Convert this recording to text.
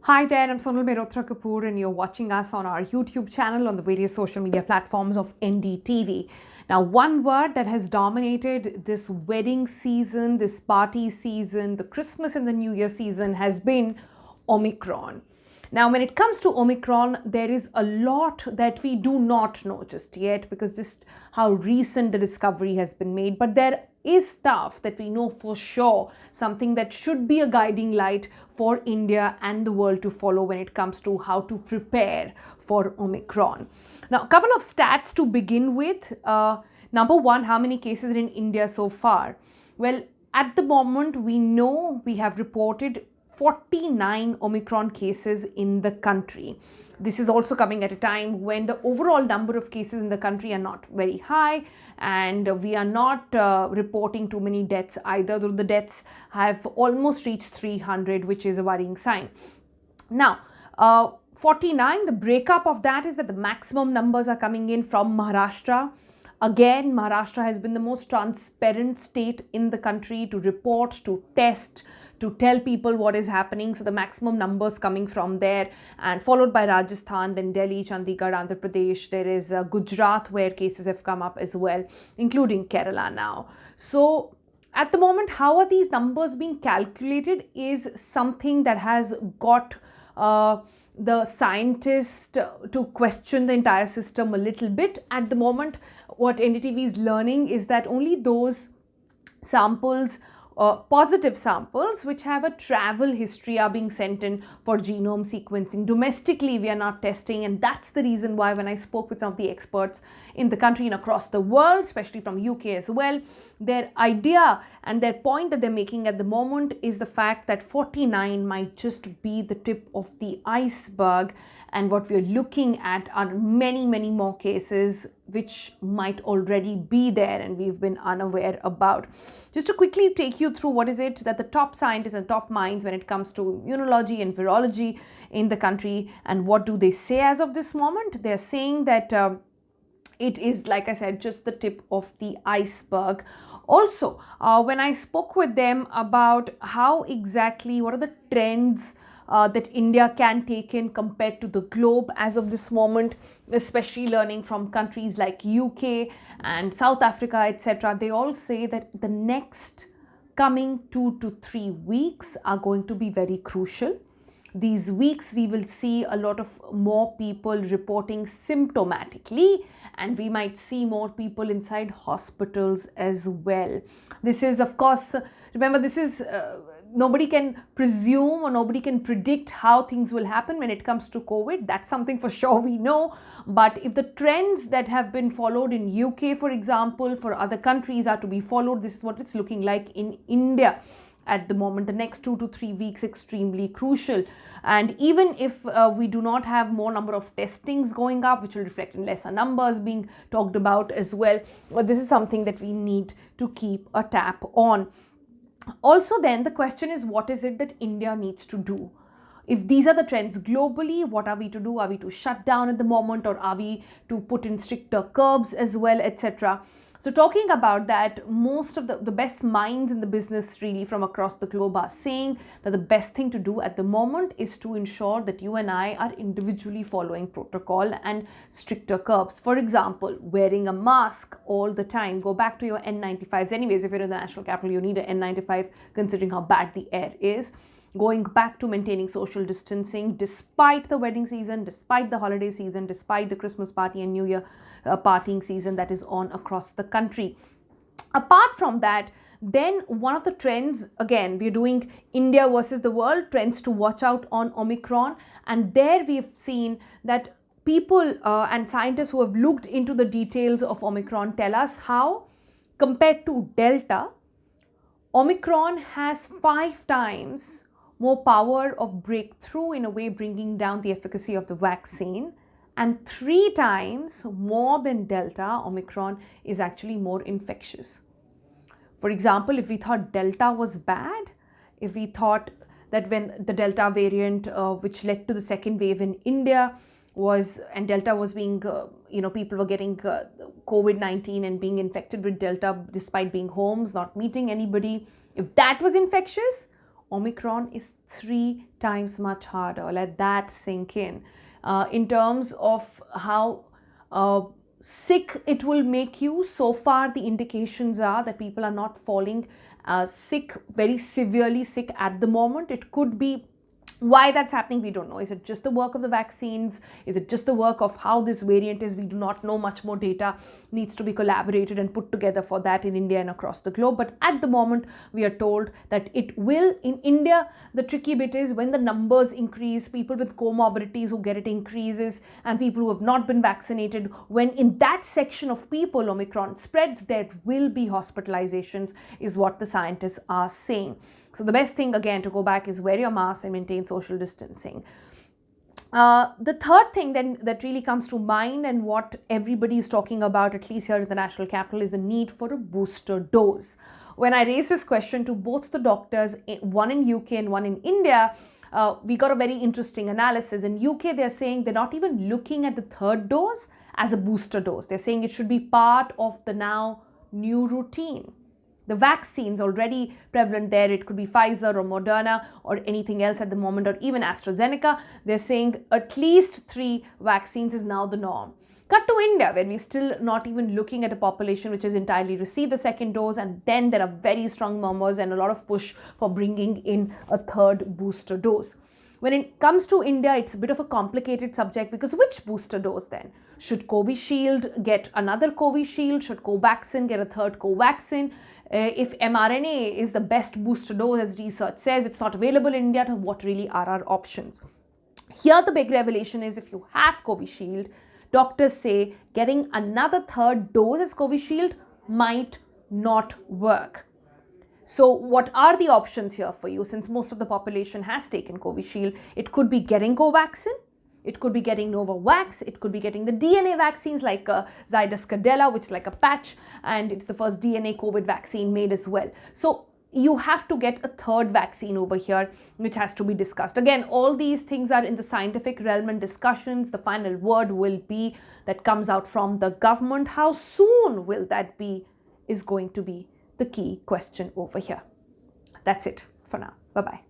Hi there, I'm Sonal Mehrotra Kapoor, and you're watching us on our YouTube channel on the various social media platforms of NDTV. Now, one word that has dominated this wedding season, this party season, the Christmas and the New Year season has been Omicron. Now, when it comes to Omicron, there is a lot that we do not know just yet because just how recent the discovery has been made. But there is stuff that we know for sure, something that should be a guiding light for India and the world to follow when it comes to how to prepare for Omicron. Now, a couple of stats to begin with. Number one, how many cases in India so far? Well, at the moment, we know we have reported 49 Omicron cases in the country. This is also coming at a time when the overall number of cases in the country are not very high, and we are not reporting too many deaths either, though the deaths have almost reached 300, which is a worrying sign. Now, 49, the breakup of that is that the maximum numbers are coming in from Maharashtra. Again, Maharashtra has been the most transparent state in the country to report, to test, to tell people what is happening. So the maximum numbers coming from there, and followed by Rajasthan, then Delhi, Chandigarh, Andhra Pradesh. There is Gujarat where cases have come up as well, including Kerala now. So at the moment, how are these numbers being calculated is something that has got the scientists to question the entire system a little bit. At the moment, what NDTV is learning is that only those samples, positive samples which have a travel history, are being sent in for genome sequencing. Domestically, we are not testing, and that's the reason why when I spoke with some of the experts in the country and across the world, especially from UK as well, their idea and their point that they're making at the moment is the fact that 49 might just be the tip of the iceberg, and what we're looking at are many, many more cases which might already be there and we've been unaware about. Just to quickly take you through what is it that the top scientists and top minds when it comes to immunology and virology in the country, and what do they say as of this moment? They're saying that it is, like I said, just the tip of the iceberg. Also, when I spoke with them about how exactly, what are the trends that India can take in compared to the globe as of this moment, especially learning from countries like UK and South Africa, etc. They all say that the next coming 2 to 3 weeks are going to be very crucial. These weeks we will see a lot of more people reporting symptomatically, and we might see more people inside hospitals as well. This is, of course, remember, this is nobody can presume or nobody can predict how things will happen when it comes to COVID. That's something for sure we know. But if the trends that have been followed in UK, for example, for other countries are to be followed, this is what it's looking like in India at the moment. The next 2 to 3 weeks extremely crucial, and even if we do not have more number of testings going up, which will reflect in lesser numbers being talked about as well, but this is something that we need to keep a tap on. Also, then the question is, what is it that India needs to do? If these are the trends globally, what are we to do? Are we to shut down at the moment, or are we to put in stricter curbs as well, etc.? So talking about that, most of the best minds in the business really from across the globe are saying that the best thing to do at the moment is to ensure that you and I are individually following protocol and stricter curbs. For example, wearing a mask all the time. Go back to your N95s. Anyways, if you're in the national capital, you need an N95 considering how bad the air is. Going back to maintaining social distancing despite the wedding season, despite the holiday season, despite the Christmas party and New Year partying season that is on across the country. Apart from that, then one of the trends, again, we're doing India versus the world, trends to watch out on Omicron. And there we've seen that people and scientists who have looked into the details of Omicron tell us how, compared to Delta, Omicron has 5 times more power of breakthrough, in a way bringing down the efficacy of the vaccine, and 3 times more than Delta. Omicron is actually more infectious. For example, if we thought Delta was bad, if we thought that when the Delta variant, which led to the second wave in India, was, and Delta was being, people were getting COVID-19 and being infected with Delta despite being homes, not meeting anybody. If that was infectious, Omicron is 3 times much harder. Let that sink in terms of how sick it will make you. So far, the indications are that people are not falling sick, very severely sick at the moment. It could be why that's happening, we don't know. Is it just the work of the vaccines? Is it just the work of how this variant is? We do not know. Much more data needs to be collaborated and put together for that in India and across the globe. But at the moment, we are told that it will. In India, the tricky bit is when the numbers increase, people with comorbidities who get it increases, and people who have not been vaccinated, when in that section of people Omicron spreads, there will be hospitalizations, is what the scientists are saying. So the best thing, again, to go back is wear your mask and maintain social distancing. The third thing then that really comes to mind, and what everybody is talking about, at least here in the national capital, is the need for a booster dose. When I raised this question to both the doctors, one in UK and one in India, we got a very interesting analysis. In UK, they're saying they're not even looking at the third dose as a booster dose. They're saying it should be part of the now new routine. The vaccines already prevalent there, it could be Pfizer or Moderna or anything else at the moment, or even AstraZeneca. They're saying at least 3 vaccines is now the norm. Cut to India, where we're still not even looking at a population which has entirely received the second dose, and then there are very strong murmurs and a lot of push for bringing in a third booster dose. When it comes to India, it's a bit of a complicated subject, because which booster dose then? Should Covishield get another Covishield? Should Covaxin get a third Covaxin? If mRNA is the best booster dose, as research says, it's not available in India, what really are our options? Here the big revelation is, if you have Covishield, doctors say getting another third dose as Covishield might not work. So what are the options here for you? Since most of the population has taken Covishield, it could be getting Covaxin, it could be getting Novavax, it could be getting the DNA vaccines like Zydus Cadila, which is like a patch, and it's the first DNA COVID vaccine made as well. So you have to get a third vaccine over here, which has to be discussed. Again, all these things are in the scientific realm and discussions. The final word will be that comes out from the government. How soon will that be is going to be the key question over here. That's it for now. Bye-bye.